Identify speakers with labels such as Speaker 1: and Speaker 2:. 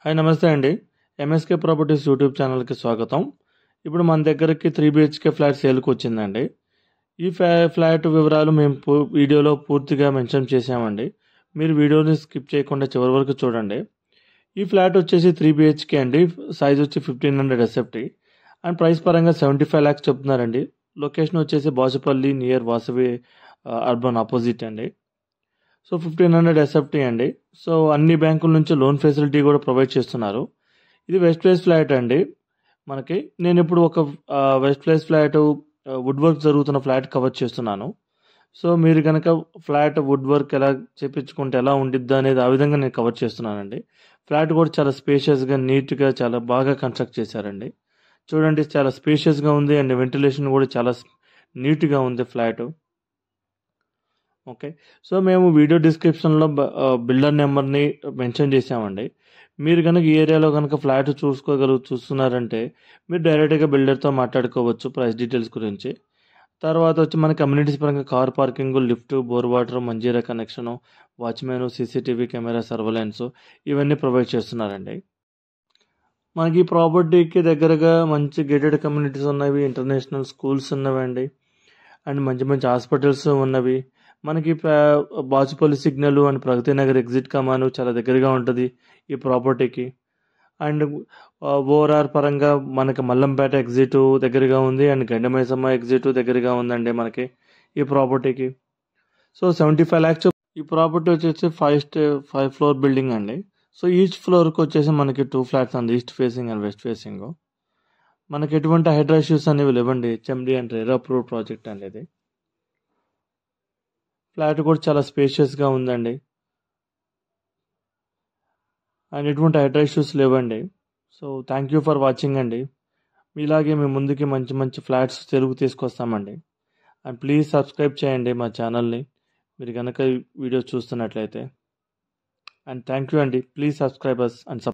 Speaker 1: Hi నమస్తే అండి. MSK properties YouTube ఛానల్కి స్వాగతం. ఇప్పుడు మన దగ్గరకి 3 BHK ఫ్లాట్ సేల్కి వచ్చిందండి. ఈ ఫ్లాట్ వివరాలు మేము వీడియోలో పూర్తిగా మెన్షన్ చేసామండి. మీరు వీడియోని స్కిప్ చేయకుండా చివరి వరకు చూడండి. ఈ ఫ్లాట్ వచ్చేసి 3 BHK అండి. సైజ్ వచ్చి 1500 SFT అండ్ ప్రైస్ పరంగా 75 lakhs చెప్తున్నారండి. లొకేషన్ వచ్చేసి Bachupally near Vasavi Urban opposite అండి. సో 1500 SFT అండి. సో అన్ని బ్యాంకుల నుంచి లోన్ ఫెసిలిటీ కూడా ప్రొవైడ్ చేస్తున్నారు. ఇది వెస్ట్ ఫేస్ ఫ్లాట్ అండి. మనకి నేను ఇప్పుడు ఒక west face flat wood work జరుగుతున్న ఫ్లాట్ కవర్ చేస్తున్నాను. సో మీరు కనుక ఫ్లాట్ వుడ్ వర్క్ ఎలా చేపించుకుంటే ఎలా ఉండిద్దా అనేది ఆ విధంగా నేను కవర్ చేస్తున్నానండి. ఫ్లాట్ కూడా చాలా స్పేషియస్గా నీట్గా చాలా బాగా కన్స్ట్రక్ట్ చేశారండి. చూడండి చాలా స్పేషియస్గా ఉంది అండ్ వెంటిలేషన్ కూడా చాలా నీట్గా ఉంది ఫ్లాట్. ఓకే. సో మేము వీడియో డిస్క్రిప్షన్లో బిల్డర్ నెంబర్ని మెన్షన్ చేసామండి. మీరు కనుక ఈ ఏరియాలో కనుక ఫ్లాట్ చూస్తున్నారంటే మీరు డైరెక్ట్గా బిల్డర్తో మాట్లాడుకోవచ్చు ప్రైస్ డీటెయిల్స్ గురించి. తర్వాత వచ్చి మన కమ్యూనిటీస్ పరంగా car parking, lift, bore water, Manjira connection, watchmen, CCTV camera surveillance ఇవన్నీ ప్రొవైడ్ చేస్తున్నారండి. మనకి ఈ ప్రాపర్టీకి దగ్గరగా మంచి గేటెడ్ కమ్యూనిటీస్ ఉన్నవి, ఇంటర్నేషనల్ స్కూల్స్ ఉన్నవండి అండ్ మంచి మంచి హాస్పిటల్స్ ఉన్నవి. మనకి Bachupally signal and Pragathi Nagar exit కమాను చాలా దగ్గరగా ఉంటుంది ఈ ప్రాపర్టీకి. అండ్ ఓఆర్ఆర్ పరంగా మనకి మల్లంపేట ఎగ్జిట్ దగ్గరగా ఉంది అండ్ గండమైసమ్మ ఎగ్జిట్ దగ్గరగా ఉందండి మనకి ఈ ప్రాపర్టీకి. సో 75 lakhs ఈ ప్రాపర్టీ వచ్చేసి 5 floor బిల్డింగ్ అండి. సో ఈచ్ ఫ్లోర్కి వచ్చేసి మనకి 2 flats అండి, east facing and west facing. మనకి ఎటువంటి హైడ్రా ఇష్యూస్ అనేవి లేవండి. HMD and RERA approved project అండి ఇది. ఫ్లాట్ కూడా చాలా స్పేషియస్గా ఉందండి అండ్ ఎటువంటి హైడ్రా ఇష్యూస్ లేవండి. So thank you for watching అండి. మీలాగే మేము ముందుకి మంచి మంచి ఫ్లాట్స్ తెలుగు తీసుకొస్తామండి. అండ్ ప్లీజ్ సబ్స్క్రైబ్ చేయండి మా ఛానల్ని మీరు కనుక వీడియో చూస్తున్నట్లయితే. అండ్ థ్యాంక్ యూ అండి. Please subscribe us and